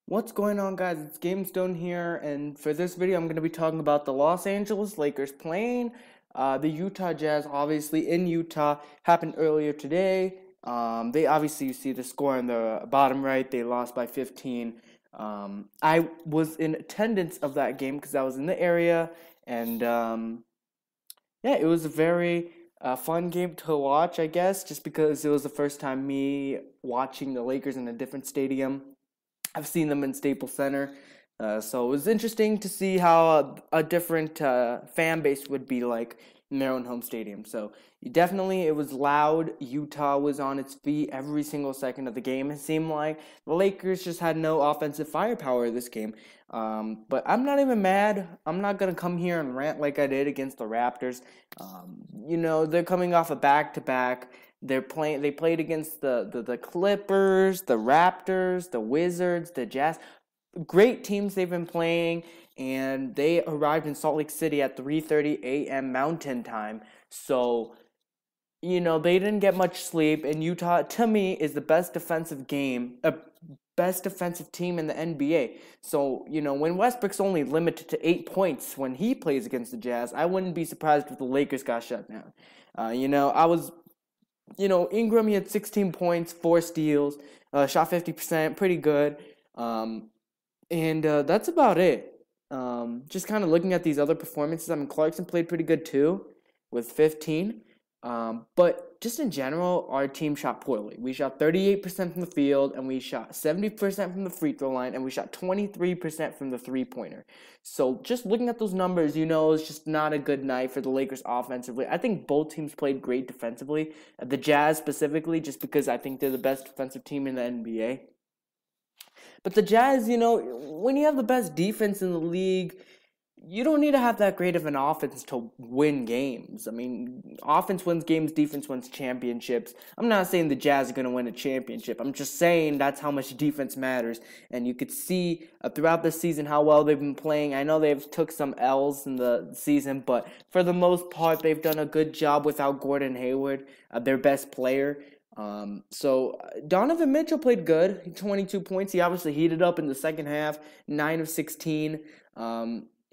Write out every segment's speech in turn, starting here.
What's going on, guys? It's GameStone here, and for this video, I'm going to be talking about the Los Angeles Lakers playing the Utah Jazz. Obviously, in Utah, happened earlier today. They obviously, you see the score in the bottom right. They lost by 15. I was in attendance of that game because I was in the area, and yeah, it was a very fun game to watch, I guess, just because it was the first time me watching the Lakers in a different stadium. I've seen them in Staples Center. So it was interesting to see how a different fan base would be like in their own home stadium. So definitely it was loud. Utah was on its feet every single second of the game. It seemed like the Lakers just had no offensive firepower this game. But I'm not even mad. I'm not going to come here and rant like I did against the Raptors. They're coming off a back-to-back. They played against the Clippers, the Raptors, the Wizards, the Jazz. Great teams they've been playing, and they arrived in Salt Lake City at 3:30 a.m. Mountain Time. So, they didn't get much sleep, and Utah, to me, is the best defensive team in the NBA. So, when Westbrook's only limited to 8 points when he plays against the Jazz, I wouldn't be surprised if the Lakers got shut down. Ingram, he had 16 points, 4 steals, shot 50%, pretty good. And that's about it. Just kind of looking at these other performances, Clarkson played pretty good too with 15. But just in general, our team shot poorly. We shot 38% from the field, and we shot 70% from the free throw line, and we shot 23% from the three-pointer. So just looking at those numbers, it's just not a good night for the Lakers offensively. I think both teams played great defensively. The Jazz specifically, just because I think they're the best defensive team in the NBA. But the Jazz, when you have the best defense in the league, you don't need to have that great of an offense to win games. I mean, offense wins games, defense wins championships. I'm not saying the Jazz are going to win a championship. I'm just saying that's how much defense matters. And you could see throughout the season how well they've been playing. I know they've took some L's in the season, but for the most part, they've done a good job without Gordon Hayward, their best player. So Donovan Mitchell played good, 22 points. He obviously heated up in the second half, 9 of 16.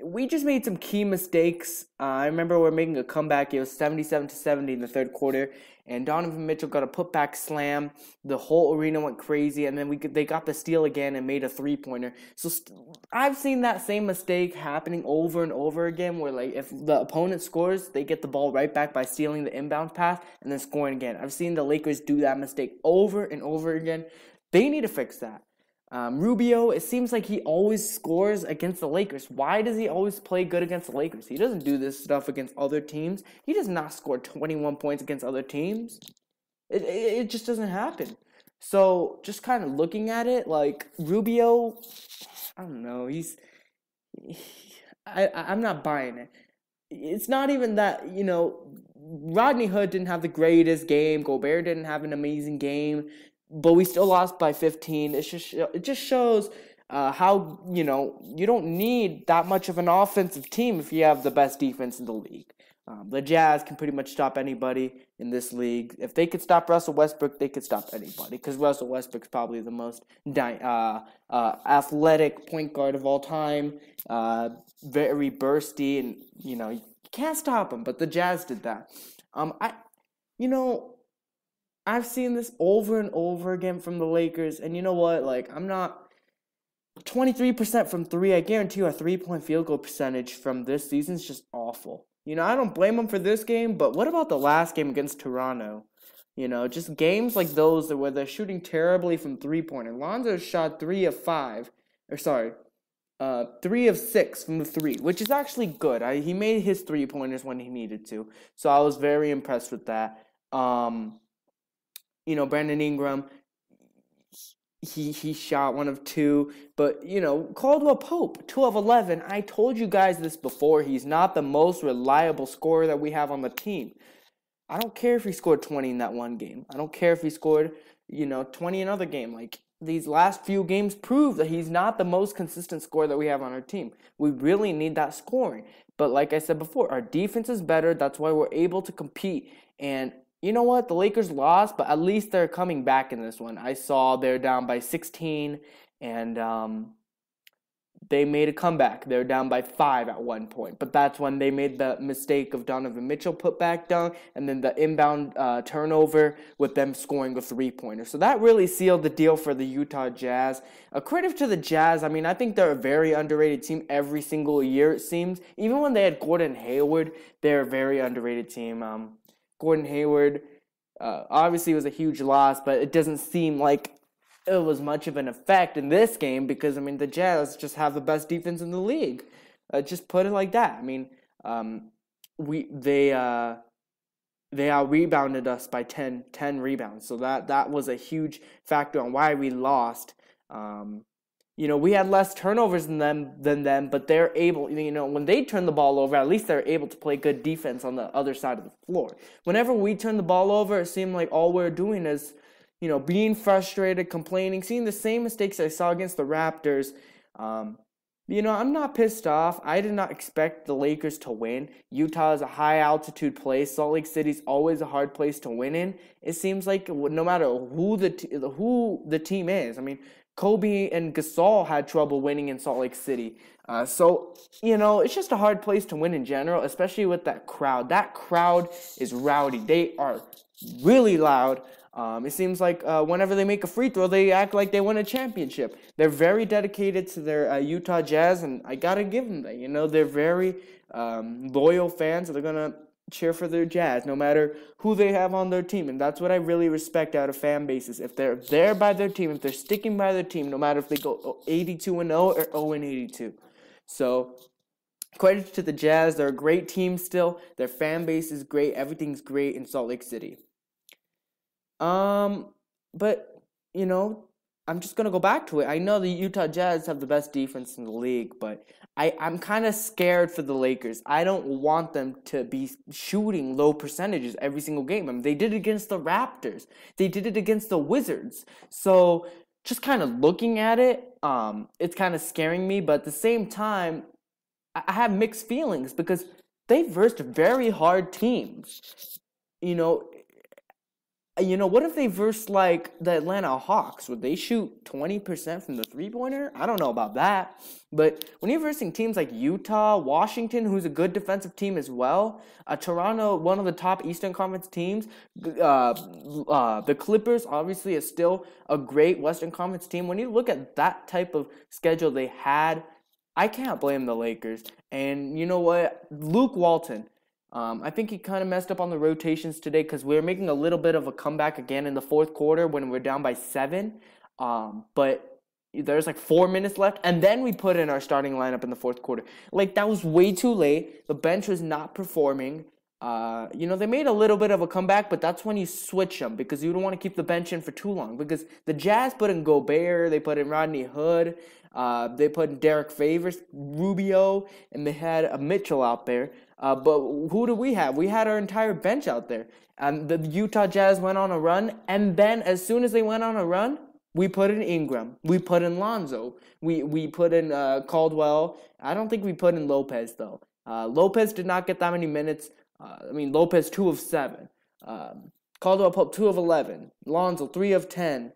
We just made some key mistakes. I remember we're making a comeback. It was 77-70 in the third quarter, and Donovan Mitchell got a putback slam. The whole arena went crazy, and then they got the steal again and made a three-pointer. So I've seen that same mistake happening over and over again, where if the opponent scores, they get the ball right back by stealing the inbound pass and then scoring again. I've seen the Lakers do that mistake over and over again. They need to fix that. Rubio, it seems like he always scores against the Lakers. Why does he always play good against the Lakers? He doesn't do this stuff against other teams. He does not score 21 points against other teams. It just doesn't happen. So just kind of looking at it, Rubio, I don't know. I'm not buying it. It's not even that, Rodney Hood didn't have the greatest game. Gobert didn't have an amazing game. But we still lost by 15. It just shows how, you don't need that much of an offensive team if you have the best defense in the league. The Jazz can pretty much stop anybody in this league. If they could stop Russell Westbrook, they could stop anybody, because Russell Westbrook's probably the most athletic point guard of all time, very bursty, and, you can't stop him, but the Jazz did that. I've seen this over and over again from the Lakers, and you know what? I'm not 23% from three. I guarantee you a 3-point field goal percentage from this season is just awful. I don't blame them for this game, but what about the last game against Toronto? Just games like those where they're shooting terribly from three-pointer. Lonzo shot 3 of 6 from the three, which is actually good. He made his three-pointers when he needed to, so I was very impressed with that. Brandon Ingram, he shot 1 of 2, but, Caldwell Pope, 2 of 11. I told you guys this before. He's not the most reliable scorer that we have on the team. I don't care if he scored 20 in that one game. I don't care if he scored, 20 in another game. These last few games prove that he's not the most consistent scorer that we have on our team. We really need that scoring. But like I said before, our defense is better. That's why we're able to compete. And you know what? The Lakers lost, but at least they're coming back in this one. I saw they're down by 16, and they made a comeback. They were down by 5 at one point, but that's when they made the mistake of Donovan Mitchell put back down, and then the inbound turnover with them scoring a three-pointer. So that really sealed the deal for the Utah Jazz. A credit to the Jazz. I mean, I think they're a very underrated team every single year, it seems. Even when they had Gordon Hayward, they're a very underrated team. Gordon Hayward obviously was a huge loss, but it doesn't seem like it was much of an effect in this game because, I mean, the Jazz just have the best defense in the league. Just put it like that. I mean, they out-rebounded us by 10 rebounds. So that was a huge factor on why we lost. We had less turnovers than them, but they're able, when they turn the ball over, at least they're able to play good defense on the other side of the floor. Whenever we turn the ball over, it seemed like all we're doing is being frustrated, complaining, seeing the same mistakes I saw against the Raptors. I'm not pissed off. I did not expect the Lakers to win. Utah is a high-altitude place. Salt Lake City's always a hard place to win in. It seems like no matter who the team is. I mean, Kobe and Gasol had trouble winning in Salt Lake City. It's just a hard place to win in general, especially with that crowd. That crowd is rowdy. They are really loud. It seems like whenever they make a free throw, they act like they won a championship. They're very dedicated to their Utah Jazz, and I gotta give them that. They're very loyal fans. They're gonna cheer for their Jazz, no matter who they have on their team, and that's what I really respect out of fan bases. If they're there by their team, if they're sticking by their team, no matter if they go 82-0 or 0-82. So credit to the Jazz. They're a great team still. Their fan base is great. Everything's great in Salt Lake City. But, I'm just going to go back to it. I know the Utah Jazz have the best defense in the league, but I'm kind of scared for the Lakers. I don't want them to be shooting low percentages every single game. I mean, they did it against the Raptors. They did it against the Wizards. So just kind of looking at it, it's kind of scaring me. But at the same time, I have mixed feelings because they've versed very hard teams. What if they verse like the Atlanta Hawks? Would they shoot 20% from the three-pointer? I don't know about that. But when you're versing teams like Utah, Washington, who's a good defensive team as well, Toronto, one of the top Eastern Conference teams, the Clippers obviously is still a great Western Conference team. When you look at that type of schedule they had, I can't blame the Lakers. And you know what? Luke Walton. I think he kind of messed up on the rotations today because we were making a little bit of a comeback again in the fourth quarter when we're down by 7. But there's like 4 minutes left, and then we put in our starting lineup in the fourth quarter. Like, that was way too late. The bench was not performing. They made a little bit of a comeback, but that's when you switch them because you don't want to keep the bench in for too long. Because the Jazz put in Gobert, they put in Rodney Hood, they put in Derek Favors, Rubio, and they had a Mitchell out there. But who do we have? We had our entire bench out there. The Utah Jazz went on a run, and then as soon as they went on a run, we put in Ingram. We put in Lonzo. We put in Caldwell. I don't think we put in Lopez, though. Lopez did not get that many minutes. Lopez, 2 of 7. Caldwell Pope, 2 of 11. Lonzo, 3 of 10.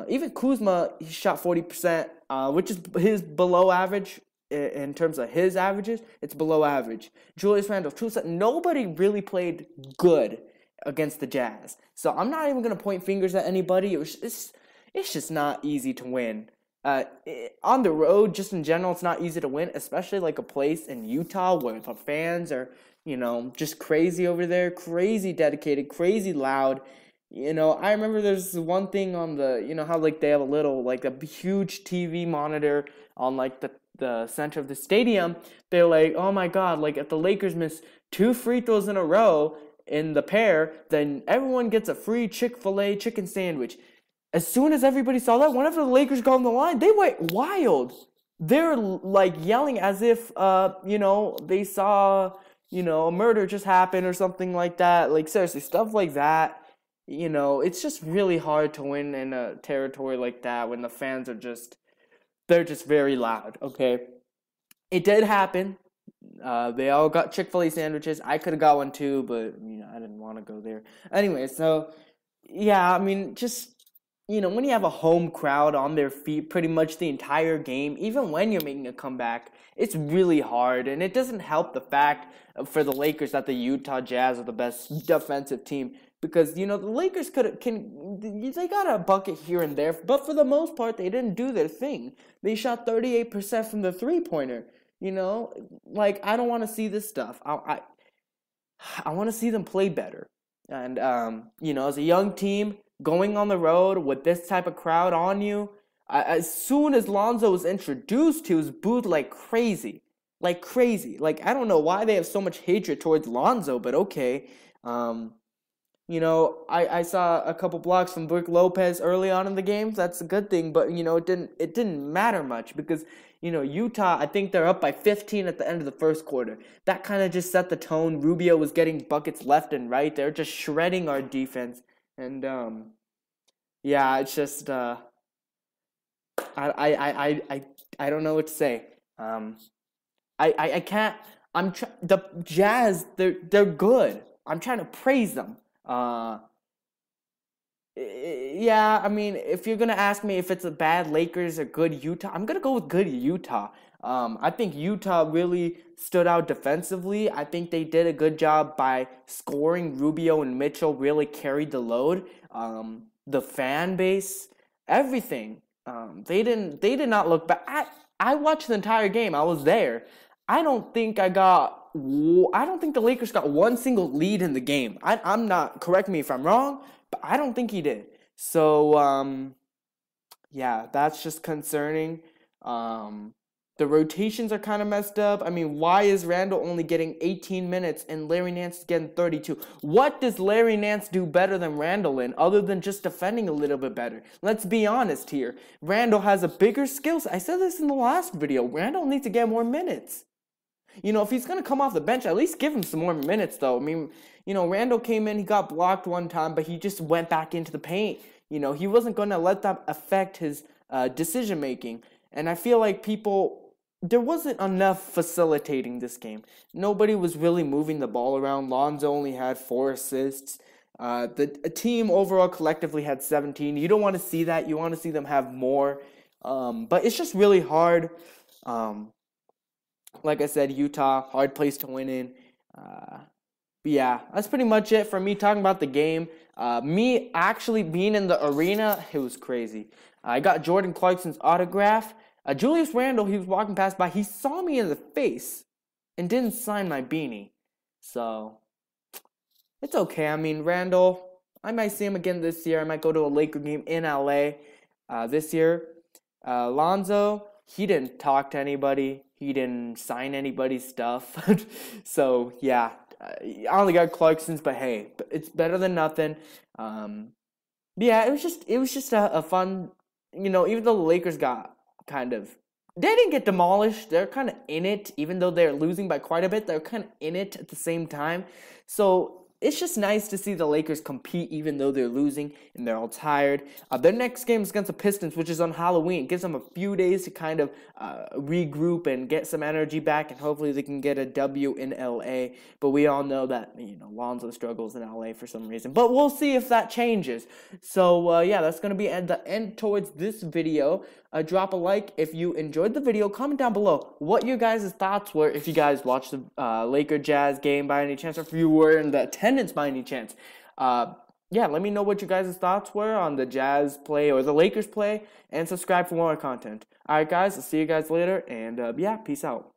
Even Kuzma, he shot 40%, which is his below average. In terms of his averages, it's below average. Julius Randle, 2 of 7. Nobody really played good against the Jazz. So I'm not even going to point fingers at anybody. It's just not easy to win. On the road, just in general, it's not easy to win, especially like a place in Utah where the fans are, just crazy over there, crazy dedicated, crazy loud. I remember there's one thing on the, how like they have a little, like a huge TV monitor on like the center of the stadium. They're like, oh my God, like if the Lakers miss 2 free throws in a row in the pair, then everyone gets a free Chick-fil-A chicken sandwich. As soon as everybody saw that, whenever the Lakers got on the line, they went wild. They're like yelling as if, they saw, a murder just happen or something like that. Like seriously, stuff like that. It's just really hard to win in a territory like that when the fans are they're just very loud, okay? It did happen. They all got Chick-fil-A sandwiches. I could have got one too, but, I didn't want to go there. Anyway, so, yeah, just when you have a home crowd on their feet pretty much the entire game, even when you're making a comeback, it's really hard. And it doesn't help the fact for the Lakers that the Utah Jazz are the best defensive team. Because, the Lakers they got a bucket here and there, but for the most part, they didn't do their thing. They shot 38% from the three-pointer. I don't want to see this stuff. I want to see them play better. And, as a young team, going on the road with this type of crowd on you, as soon as Lonzo was introduced, he was booed like crazy. Like crazy. Like, I don't know why they have so much hatred towards Lonzo, but okay. I saw a couple blocks from Brook Lopez early on in the game. That's a good thing, but, it didn't matter much because, Utah, I think they're up by 15 at the end of the first quarter. That kind of just set the tone. Rubio was getting buckets left and right. They're just shredding our defense. And, it's just, I don't know what to say. I can't, the Jazz, they're good. I'm trying to praise them. If you're going to ask me if it's a bad Lakers or good Utah, I'm going to go with good Utah. I think Utah really stood out defensively. I think they did a good job by scoring. Rubio and Mitchell really carried the load. The fan base, everything. They did not look bad. I watched the entire game. I was there. I don't think the Lakers got one single lead in the game. I'm not, correct me if I'm wrong, but I don't think he did. So, that's just concerning. The rotations are kind of messed up. I mean, why is Randall only getting 18 minutes and Larry Nance is getting 32? What does Larry Nance do better than Randall in, other than just defending a little bit better? Let's be honest here. Randall has a bigger skill set. I said this in the last video. Randall needs to get more minutes. If he's going to come off the bench, at least give him some more minutes, though. I mean, Randall came in, he got blocked one time, but he just went back into the paint. He wasn't going to let that affect his decision-making. And I feel like there wasn't enough facilitating this game. Nobody was really moving the ball around. Lonzo only had 4 assists. The team overall collectively had 17. You don't want to see that. You want to see them have more. But it's just really hard. Like I said, Utah, hard place to win in. That's pretty much it for me talking about the game. Me actually being in the arena, it was crazy. I got Jordan Clarkson's autograph. Julius Randle, he was walking past by. He saw me in the face and didn't sign my beanie. So, it's okay. I mean, Randle, I might see him again this year. I might go to a Laker game in LA this year. Lonzo, he didn't talk to anybody. He didn't sign anybody's stuff. So, I only got Clarkson's, but hey, it's better than nothing. It was just a fun, even though the Lakers got they didn't get demolished. They're kind of in it, even though they're losing by quite a bit. They're kind of in it at the same time. So it's just nice to see the Lakers compete, even though they're losing and they're all tired. Their next game is against the Pistons, which is on Halloween. It gives them a few days to kind of regroup and get some energy back, and hopefully they can get a W in LA. But we all know that Lonzo struggles in LA for some reason. But we'll see if that changes. So that's going to be at the end towards this video. Drop a like if you enjoyed the video. Comment down below what your guys' thoughts were if you guys watched the Laker Jazz game by any chance, or if you were in the attendance by any chance. Let me know what your guys' thoughts were on the Jazz play or the Lakers play, and subscribe for more content. Alright guys, I'll see you guys later, and peace out.